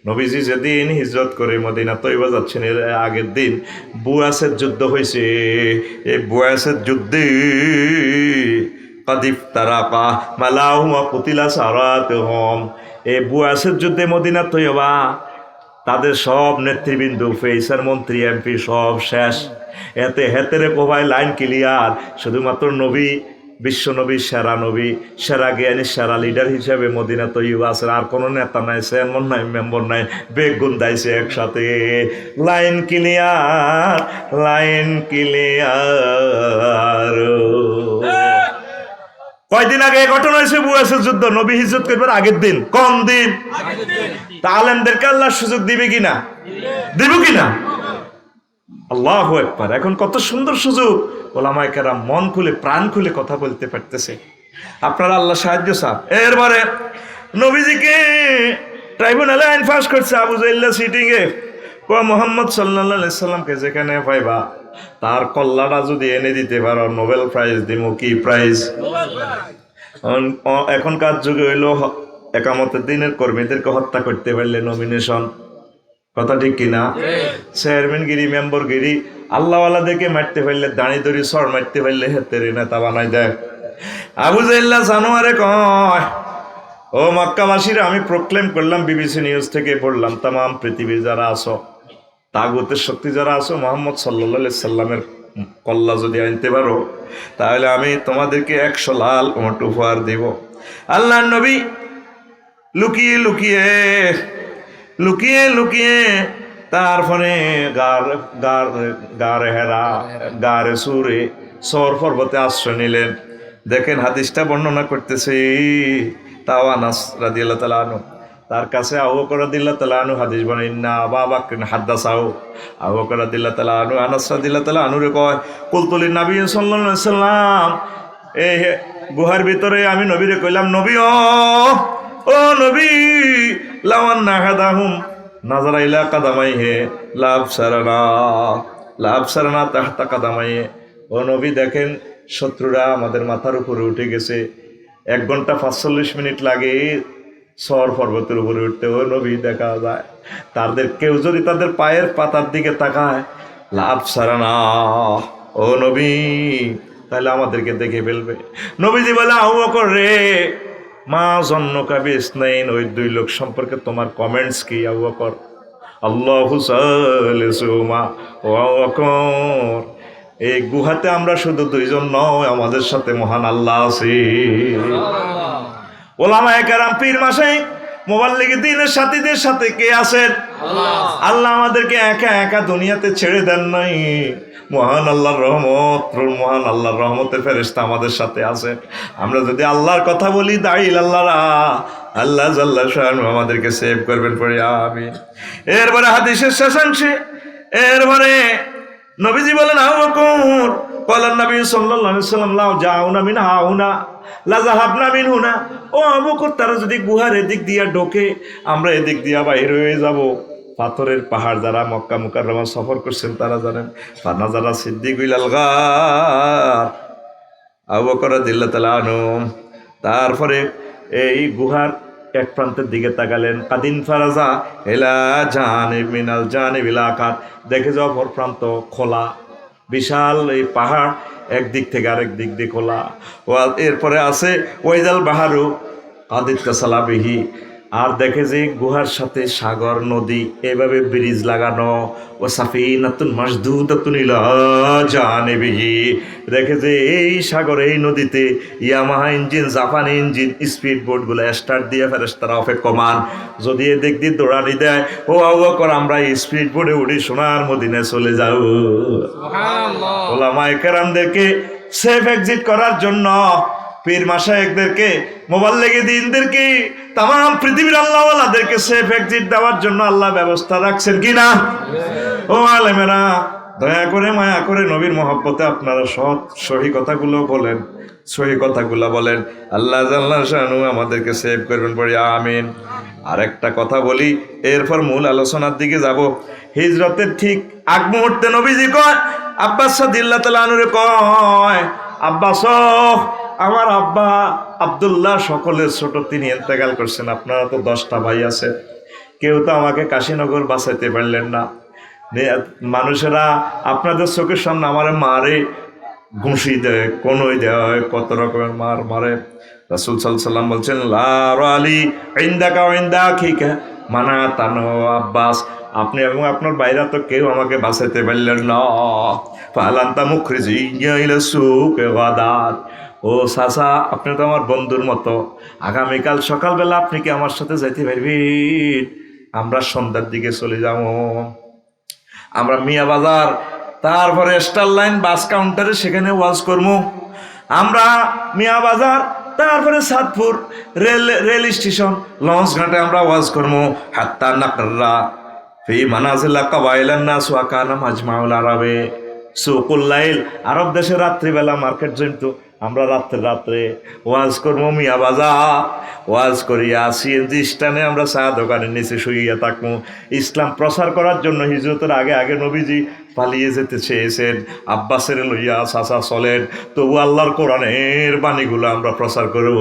নবীজি যেদিন হিজরত করে মদিনা তয়বা যাচ্ছেন, এর আগের দিন বুআসের যুদ্ধ হয়েছে। এই বুআসের যুদ্ধে কাদিফ তারাকা মালাহুমা কুতিলা সারাতুহুম, এই বুআসের যুদ্ধে মদিনা তয়বা তাদের সব নেতৃবৃন্দ, ফেইসার, মন্ত্রী, এমপি সব শেষ। এতে হেতেরে কোভায় লাইন ক্লিয়ার। শুধুমাত্র নবী বিশ্বনবী, সেরা নবী, সেরা জ্ঞানী, সেরা লিডার হিসেবে মদিনা তৈয়বা আছে। আর কোনো নেতা নাই, চেয়ারম্যান নাই, মেম্বার নাই, বেগুন দাইছে একসাথে। Line clear, line clear. কয়দিন আগে এই ঘটনা হয়েছে, বুয়েসের যুদ্ধ। নবী হিজরত করবার আগের দিন, কোন দিন? তা আলেমদেরকে আল্লাহ সুযোগ দিবে কিনা? দিব কিনা? আল্লাহু আকবার। এখন কত সুন্দর সুযোগ, ওলামায়ে কেরাম মন খুলে প্রাণ খুলে কথা বলতে পারতেছে। আপনারা আল্লাহ সাহায্য চান। এরপরে নবীজিকে ট্রাইব্যুনালে আইন পাস করছে আবু জাইল্লা সিটিং এ। ও মুহাম্মদ সাল্লাল্লাহু আলাইহি সাল্লামকে যেখানে পাইবা তার কল্লাটা যদি এনে দিতে পারো নোবেল প্রাইজ দিব। কি প্রাইজ? এখনকার যুগে হইল একামতের দিনের কর্মীদেরকে হত্যা করতে পারলে নমিনেশন। কথা ঠিক কিনা? চেয়ারম্যানগিরি, মেম্বরগিরি, আল্লাহওয়ালাদেরকে মারতে পারলে, দাঁড়ি দড়ি সর মারতে পারলে হেতের নেতা বানাই দেয়। আবু জাইল্লা জানোয়ারে কয়, ও মক্কাবাসীরা, আমি প্রক্লেম করলাম, বিবিসি নিউজ থেকে পড়লাম, তাম পৃথিবীর যারা আছো, তাগুতের শক্তি যারা আছো, মুহাম্মদ সাল্লাল্লাহু আলাইহি সাল্লামের কল্লা যদি আনতে পারো তাহলে আমি তোমাদেরকে 100 লাল উট উপহার দিব। আল্লাহর নবী লুকিয়ে লুকিয়ে লুকিয়ে লুকিয়ে তারপরে গারে হেরা, গারে সুরে, সর পর্বতে আশ্রয় নিলেন। দেখেন হাদিসটা বর্ণনা করতেছে তাও আনাস রাদিয়াল্লাহু তাআলা আনহু, তার কাছে আবু বকর রাদিয়াল্লাহু তাআলা আনহু হাদিস বলেন না, আবু বকর হাদাসাও। আবু বকর রাদিয়াল্লাহু তাআলা আনহু আনাস রাদিয়াল্লাহু তাআলা আনহুরে কয়, কুলতুল নবী সাল্লাল্লাহু আলাইহি সাল্লাম, এই গুহার ভিতরে আমি নবীরে কইলাম, নবী ও নবী, লাওয়ান্না হাদাহুম নাজারা ইলা কাদামাইহি লাবসারানা তাহতা কাদামাইহি। ও নবী দেখেন, শত্রুরা আমাদের মাথার উপরে উঠে গেছে। 1 ঘন্টা 45 মিনিট লাগে সর পর্বতের উপরে উঠতে। ও নবী দেখা যায় তাদের কেউ যদি তাদের পায়ের পাতার দিকে তাকায়, লাবসারানা, ও নবী, তাহলে আমাদেরকে দেখে ফেলবে। নবীজি বলে, আবু বকর রে, মা জন্নকা বিসনাইন, ওই 2 লোক সম্পর্কে তোমার কমেন্টস কি? আবু বকর, আল্লাহু সালিসুহুমা। ও আবু বকর, এই গুহাতে আমরা শুধু 2 জন নয়, আমাদের সাথে মহান আল্লাহ আছে। ওলামায়ে কেরাম, পীর মাশায়েখ, মুবাল্লিগি দ্বীনের সাথীদের সাথে কে আছেন? আল্লাহ আমাদেরকে একা একা দুনিয়াতে ছেড়ে দেন নাই। মহান আল্লাহর রহমত, মহান আল্লাহর রহমতের ফেরেশতা আমাদের সাথে আছেন। আমরা যদি আল্লাহর কথা বলি, দাঁড়িয়ে আল্লাহরা, আল্লাহ জাল্লা শাআনহু আমাদেরকে সেভ করবেন, পড়ে আমিন। এরপরে হাদিসের শেষাংশে এরপরে নবীজি বলেন, আবু বকর, ক্বালা নবী সাল্লাল্লাহু আলাইহি ওয়াসাল্লাম, লাউ জাউনা মিন হাউনা লা যাহাবনা মিন হুনা। ও আবু বকর, তারা যদি গুহার এদিক দিয়া ঢোকে, আমরা এদিক দিয়া বাইর হয়ে যাব। পাথরের পাহাড়, যারা মক্কা মুকাররমা সফর করছেন তারা জানেন। ফানাজারা সিদ্দিক ইলাল গার, আবু বকর রাদিয়াল্লাহু তাআলা আনহু তারপরে এই গুহার এক প্রান্তের দিকে তাকালেন। কাদিন ফারাজা এলা জানিব মিনাল জানিবিল আকার, দেখে যাও অপর প্রান্ত খোলা, বিশাল এই পাহাড়, একদিক থেকে আরেক দিক দিয়ে খোলা। এরপরে আছে ওয়াইজাল বাহারু কাদিত কাসালাবিহি, আর দেখে যে গুহার সাথে সাগর, নদী, এভাবে ব্রিজ লাগানো। ও সাফিনাতুন মাসদুদাতুন ইলা জানিবিহি, দেখে যে এই সাগর, এই নদীতে ইয়ামাহা ইঞ্জিন, জাপানি ইঞ্জিন, স্পিড বোটগুলো স্টার্ট দিয়ে ফেরেশতারা অপেক্ষমান। যদি এদিক দিয়ে দৌড়ানি দেয়, ও আবু বকর, আমরা এই স্পিড বোটে উঠে সোনার মদিনায় চলে যাও। সুবহানাল্লাহ। ওলামায়ে কেরামদেরকে সেফ এক্সিট করার জন্য, পীর মাশায়েখদেরকে, মুবাল্লিগি দ্বীনদেরকে, তাম পৃথিবীর আল্লাহওয়ালাদেরকে সেফ এক্সিট দেওয়ার জন্য আল্লাহ ব্যবস্থা রাখছেন কিনা? ও আলেমেরা, দয়া করে মায়া করে নবীর মহব্বতে আপনারা সহি কথাগুলো বলেন, সহি কথাগুলো বলেন। আল্লাহ জাল্লা শানু আমাদেরকে সেভ করবেন, পড়ি আমিন। আর একটা কথা বলি, এরপর মূল আলোচনার দিকে যাব। হিজরতের ঠিক আগ মুহূর্তে নবীজি কয়, আব্বাস রাদিয়াল্লাহু তাআলা আনহু কয়, আব্বাস, আমার আব্বা আব্দুল্লাহ সকলের ছোট, তিনি ইন্তেকাল করছেন। আপনারা তো 10টা ভাই আছেন, কেউ তো আমাকে কাশীনগর বাঁচাইতে পারলেন না। মানুষেরা আপনাদের চোখের সামনে আমার মারে, ঘুষি দেয়, কনই দেয়, কত রকমের মার মারে। রাসূল সাল্লাল্লাহু আলাইহি ওয়াসাল্লাম বলছেন, লা রালি ইনদাকা ওয়া ইনদা আখিকা মানা তানো আব্বাস, আপনি এবং আপনার বাইরা তো কেউ আমাকে বাঁচাইতে পারলেন না। ফালান্তা মুখরিজিয়া ইলা সুক গাদাত, ও চাচা, আপনি তো আমার বন্ধুর মতো, আগামীকাল সকালবেলা আপনি কি আমার সাথে যাইতে পারবেন? আমরা সন্ধ্যার দিকে চলে যাবো, আমরা মিয়া বাজার, তারপরে স্টার লাইন বাস কাউন্টারে সেখানে ওয়াজ করবো। আমরা মিয়া বাজার, তারপরে সাদপুর রেল স্টেশন, লঞ্চ ঘাটে আমরা ওয়াজ করবো। হাত্তা নাকরা ফি মানাজিলা কাবাইলান নাস ওয়া কানা মাজমাউল আরাবে সুকুল লাইল। আরব দেশে রাত্রিবেলা মার্কেট জমতো, আমরা রাত্রে ওয়াজ করবো মিয়া বাজার। ওয়াজ করিয়া সিএনজি স্ট্যান্ডে আমরা চা দোকানের নিচে শুইয়া থাকবো। ইসলাম প্রচার করার জন্য হিজরতের আগে আগে নবীজি পালিয়ে যেতে চেয়েছেন, আব্বাসের লইয়া চাচা চলেন, তবু আল্লাহর কোরআনের বাণীগুলো আমরা প্রচার করব।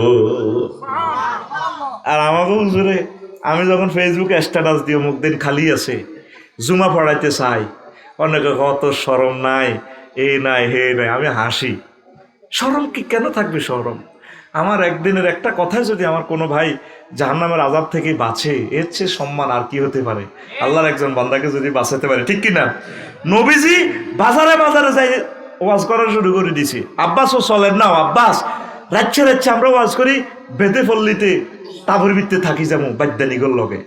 আর আমাকে হুজুরে, আমি যখন ফেসবুকে স্ট্যাটাস দিও মুখ দিন খালি আছে, জুমা পড়াইতে চাই, অনেকে কত শরম নাই, এই নাই হে নাই, আমি হাসি। শরম কি কেন থাকবে শরম? আমার একদিনের একটা কথায় যদি আমার কোনো ভাই জাহান্নামের আযাব থেকে বাঁচে, এর চেয়ে সম্মান আর কি হতে পারে? আল্লাহর একজন বান্দাকে যদি বাঁচাতে পারে, ঠিক কিনা? নবীজি বাজারে বাজারে যাই ওয়াজ করা শুরু করে দিছি। আব্বাসও চলেন না, আব্বাস রাচ্ছে আমরা ওয়াজ করি, বেদে পল্লীতে তাবুর ভিত্তে থাকি যাবো বাদ্যানিগর লগে,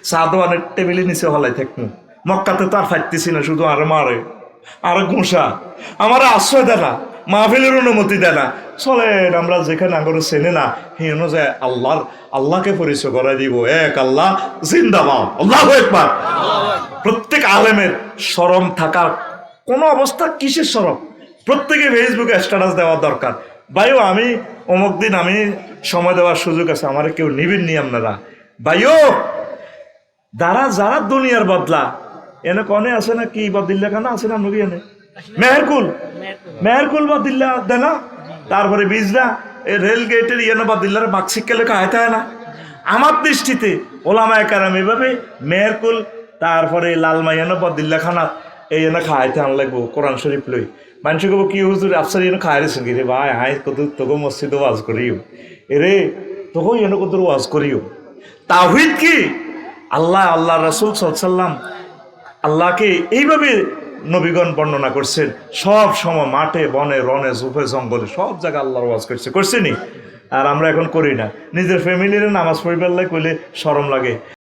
চা দোয়ানের টেবিলে নিচে হলাই থাকবো। মক্কাতে তো আর ফাইতেছি না, শুধু আরো মারে আর ঘুষা, আমার আশ্রয় দেয় না, মাহফিলের অনুমতি দেয় না। চলেন আমরা যেখানে আগরে চেনে না সেই অনুযায়ী আল্লাহকে পরিচয় করাই দিব, এক আল্লাহ জিন্দাবাদ, আল্লাহু আকবার। প্রত্যেক আলেমের শরম থাকার কোনো অবস্থা, কিসের শরম? প্রত্যেকে ফেসবুকে স্ট্যাটাস দেওয়ার দরকার। ভাইও আমি অমুক দিন আমি সময় দেওয়ার সুযোগ আছে, আমার কেউ নিবেন নি আপনারা। ভাইও যারা দুনিয়ার বদলা এনে কনে আছে না, কি বদিল্লা কেন আছে না নবী এনে মেহেরকুল বদিল্লা দেয় না, তারপরে বিজরা রেল গেটের ইয়েনে বদিল্লার মাক্সিককে লেখা হয় না। আমার দৃষ্টিতে ওলামায়ে কেরাম এভাবে মেহেরকুল, তারপরে লালমাইয়ানো বদিল্লা খানা এই এনে খাইতে আন লাগবো কোরআন শরীফ লই। মানুষ কব কি হুজুর আফসার এনে খাই রেছেন কি রে ভাই, হাই কত তোকে মসজিদে ওয়াজ করিও, এরে তোকে এনে কত ওয়াজ করিও। তাওহীদ কি? আল্লাহ রাসূল সাল্লাল্লাহু আলাইহি ওয়াসাল্লাম আল্লাহকে এইভাবে নবীগণ বর্ণনা করছেন, সব সময় মাঠে বনে রনে জুফে জঙ্গলে সব জায়গায় আল্লাহর ওয়াজ করছেনি। আর আমরা এখন করি না, নিজের ফ্যামিলির নামাজ পড়িবার লাগে কইলে শরম লাগে।